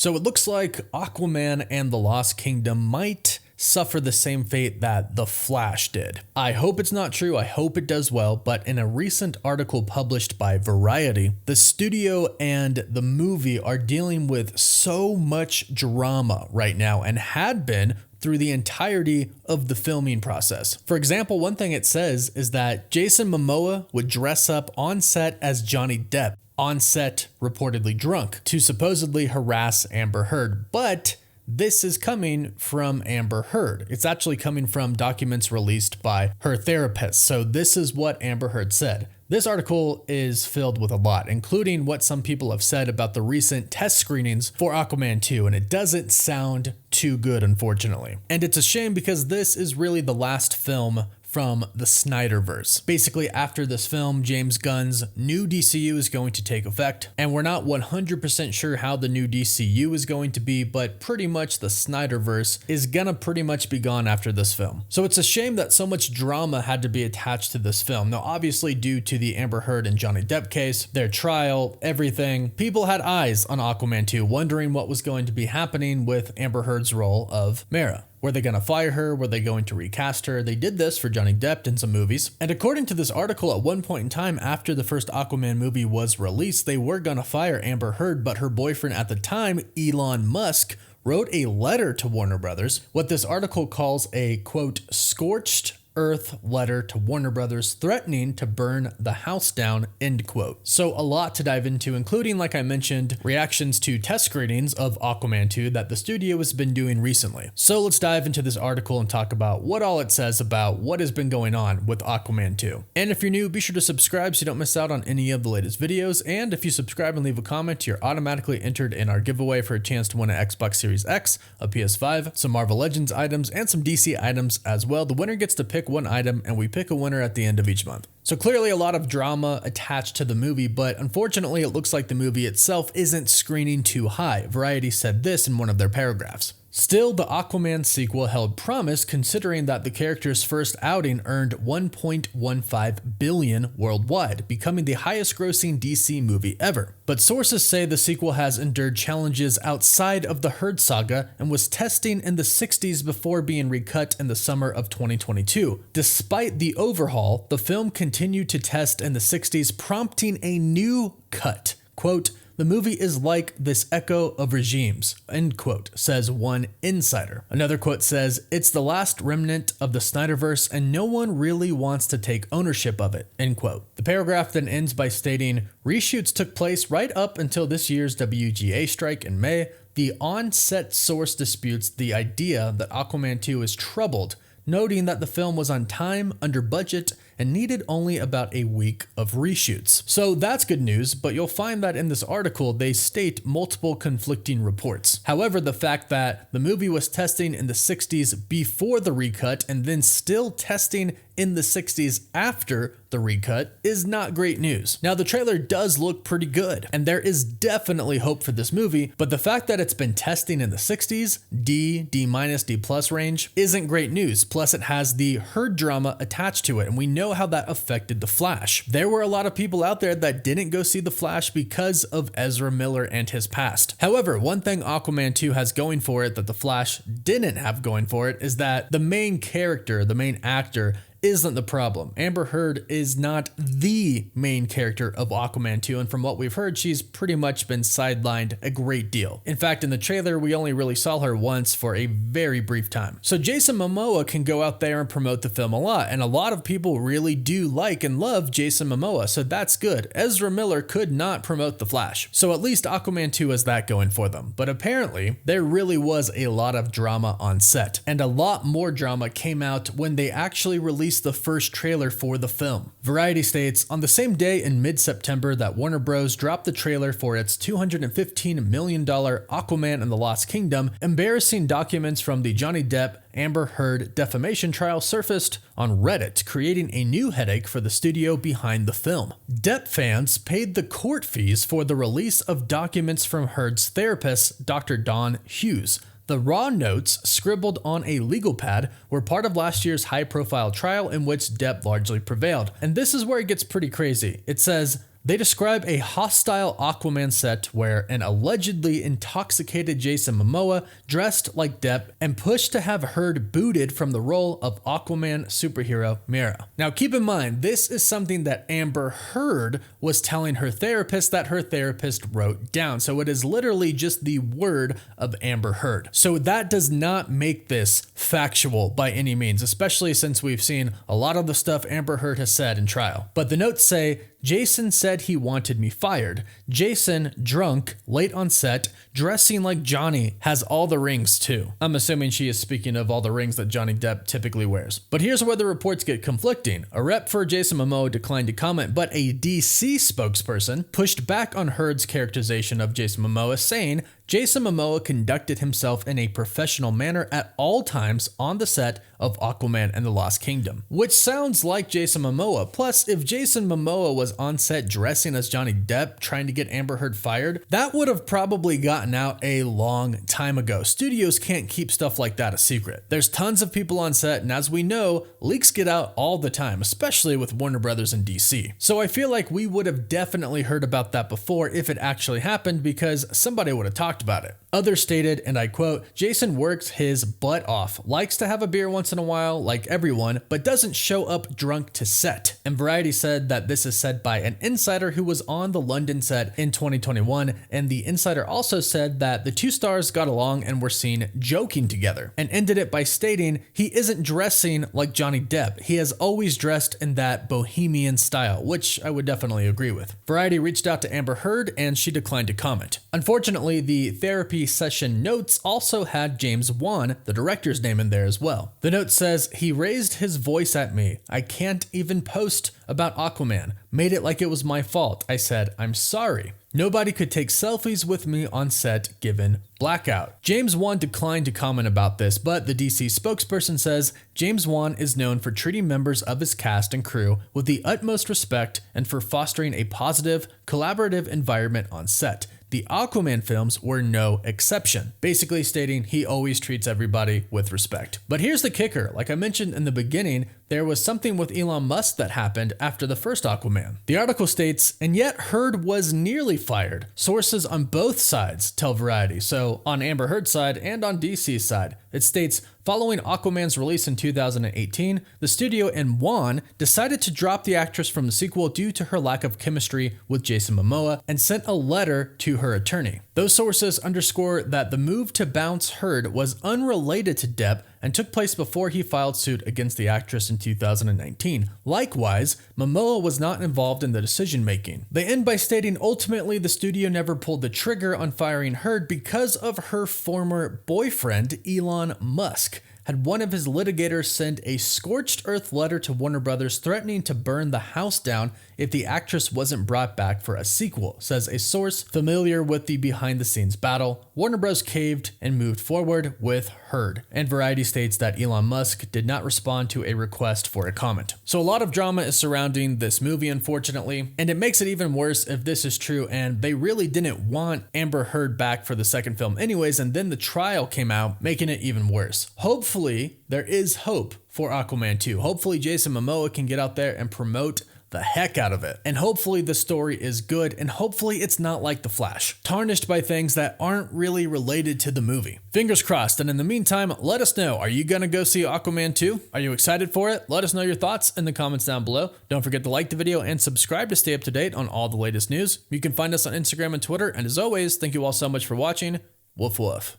So it looks like Aquaman and the Lost Kingdom might suffer the same fate that The Flash did. I hope it's not true, I hope it does well, but in a recent article published by Variety, the studio and the movie are dealing with so much drama right now and had been through the entirety of the filming process. For example, one thing it says is that Jason Momoa would dress up on set as Johnny Depp, on set reportedly drunk, to supposedly harass Amber Heard, but this is coming from Amber Heard. It's actually coming from documents released by her therapist. So this is what Amber Heard said. This article is filled with a lot, including what some people have said about the recent test screenings for Aquaman 2, and it doesn't sound too good, unfortunately. And it's a shame because this is really the last film from the Snyderverse. Basically, after this film, James Gunn's new DCU is going to take effect, and we're not 100% sure how the new DCU is going to be, but pretty much the Snyderverse is gonna pretty much be gone after this film. So it's a shame that so much drama had to be attached to this film. Now, obviously, due to the Amber Heard and Johnny Depp case, their trial, everything, people had eyes on Aquaman 2, wondering what was going to be happening with Amber Heard's role of Mera. Were they going to fire her? Were they going to recast her? They did this for Johnny Depp in some movies. And according to this article, at one point in time after the first Aquaman movie was released, they were going to fire Amber Heard, but her boyfriend at the time, Elon Musk, wrote a letter to Warner Brothers, what this article calls a, quote, scorched earth letter to Warner Brothers threatening to burn the house down, end quote. So a lot to dive into, including, like I mentioned, reactions to test screenings of Aquaman 2 that the studio has been doing recently. So let's dive into this article and talk about what all it says about what has been going on with Aquaman 2. And if you're new, be sure to subscribe so you don't miss out on any of the latest videos. And if you subscribe and leave a comment, you're automatically entered in our giveaway for a chance to win an Xbox Series X, a PS5, some Marvel Legends items, and some DC items as well. The winner gets to pick one item, and we pick a winner at the end of each month. So clearly a lot of drama attached to the movie, but unfortunately it looks like the movie itself isn't screening too high. Variety said this in one of their paragraphs. Still, the Aquaman sequel held promise considering that the character's first outing earned $1.15 billion worldwide, becoming the highest grossing DC movie ever. But sources say the sequel has endured challenges outside of the Heard saga and was testing in the 60s before being recut in the summer of 2022. Despite the overhaul, the film continued to test in the 60s, prompting a new cut. Quote, "The movie is like this echo of regimes," end quote, says one insider. Another quote says, "It's the last remnant of the Snyderverse and no one really wants to take ownership of it," end quote. The paragraph then ends by stating, "Reshoots took place right up until this year's WGA strike in May. The on-set source disputes the idea that Aquaman 2 is troubled, noting that the film was on time, under budget, and needed only about a week of reshoots." So that's good news, but you'll find that in this article, they state multiple conflicting reports. However, the fact that the movie was testing in the 60s before the recut and then still testing in the 60s after the recut is not great news. Now, the trailer does look pretty good, and there is definitely hope for this movie, but the fact that it's been testing in the 60s, D, D-, D+ range, isn't great news. Plus, it has the Heard drama attached to it, and we know how that affected The Flash. There were a lot of people out there that didn't go see The Flash because of Ezra Miller and his past. However, one thing Aquaman 2 has going for it that The Flash didn't have going for it is that the main character, the main actor, isn't the problem. Amber Heard is not the main character of Aquaman 2, and from what we've heard, she's pretty much been sidelined a great deal. In fact, in the trailer, we only really saw her once for a very brief time. So Jason Momoa can go out there and promote the film a lot, and a lot of people really do like and love Jason Momoa, so that's good. Ezra Miller could not promote The Flash, so at least Aquaman 2 has that going for them. But apparently, there really was a lot of drama on set, and a lot more drama came out when they actually released the first trailer for the film. Variety states, on the same day in mid-September that Warner Bros. Dropped the trailer for its $215 million Aquaman and the Lost Kingdom, embarrassing documents from the Johnny Depp Amber Heard defamation trial surfaced on Reddit, creating a new headache for the studio behind the film. Depp fans paid the court fees for the release of documents from Heard's therapist, Dr. Dawn Hughes. The raw notes, scribbled on a legal pad, were part of last year's high-profile trial in which Depp largely prevailed. And this is where it gets pretty crazy. It says, They describe a hostile Aquaman set where an allegedly intoxicated Jason Momoa dressed like Depp and pushed to have Heard booted from the role of Aquaman superhero Mera. Now keep in mind, this is something that Amber Heard was telling her therapist that her therapist wrote down. So it is literally just the word of Amber Heard. So that does not make this factual by any means, especially since we've seen a lot of the stuff Amber Heard has said in trial. But the notes say, Jason said he wanted me fired. Jason, drunk, late on set, dressing like Johnny, has all the rings too. I'm assuming she is speaking of all the rings that Johnny Depp typically wears. But here's where the reports get conflicting. A rep for Jason Momoa declined to comment, but a DC spokesperson pushed back on Heard's characterization of Jason Momoa, saying Jason Momoa conducted himself in a professional manner at all times on the set of Aquaman and the Lost Kingdom, which sounds like Jason Momoa. Plus, if Jason Momoa was on set dressing as Johnny Depp trying to get Amber Heard fired, that would have probably gotten out a long time ago. Studios can't keep stuff like that a secret. There's tons of people on set, and as we know, leaks get out all the time, especially with Warner Brothers and DC. So I feel like we would have definitely heard about that before if it actually happened, because somebody would have talked about it. Others stated, and I quote, Jason works his butt off, likes to have a beer once in a while, like everyone, but doesn't show up drunk to set. And Variety said that this is said by an insider who was on the London set in 2021, and the insider also said that the two stars got along and were seen joking together, and ended it by stating he isn't dressing like Johnny Depp. He has always dressed in that bohemian style, which I would definitely agree with. Variety reached out to Amber Heard, and she declined to comment. Unfortunately, the therapy session notes also had James Gunn, the director's name, in there as well. The note says, he raised his voice at me. I can't even post about Aquaman. Made it like it was my fault. I said, I'm sorry. Nobody could take selfies with me on set given blackout. James Wan declined to comment about this, but the DC spokesperson says James Wan is known for treating members of his cast and crew with the utmost respect and for fostering a positive, collaborative environment on set. The Aquaman films were no exception, basically stating he always treats everybody with respect. But here's the kicker. Like I mentioned in the beginning, there was something with Elon Musk that happened after the first Aquaman. The article states, and yet Heard was nearly fired. Sources on both sides tell Variety, so on Amber Heard's side and on DC's side. It states, following Aquaman's release in 2018, the studio and Wan decided to drop the actress from the sequel due to her lack of chemistry with Jason Momoa and sent a letter to her attorney. Those sources underscore that the move to bounce Heard was unrelated to Depp and took place before he filed suit against the actress in 2019. Likewise, Momoa was not involved in the decision-making. They end by stating ultimately the studio never pulled the trigger on firing Heard because of her former boyfriend, Elon Musk, had one of his litigators send a scorched earth letter to Warner Brothers threatening to burn the house down if the actress wasn't brought back for a sequel, says a source familiar with the behind-the-scenes battle. Warner Bros. Caved and moved forward with Heard. And Variety states that Elon Musk did not respond to a request for a comment. So a lot of drama is surrounding this movie, unfortunately, and it makes it even worse if this is true and they really didn't want Amber Heard back for the second film anyways, and then the trial came out, making it even worse. Hopefully, there is hope for Aquaman 2. Hopefully, Jason Momoa can get out there and promote the heck out of it. And hopefully the story is good, and hopefully it's not like The Flash, tarnished by things that aren't really related to the movie. Fingers crossed, and in the meantime, let us know, are you gonna go see Aquaman 2? Are you excited for it? Let us know your thoughts in the comments down below. Don't forget to like the video and subscribe to stay up to date on all the latest news. You can find us on Instagram and Twitter, and as always, thank you all so much for watching. Woof woof.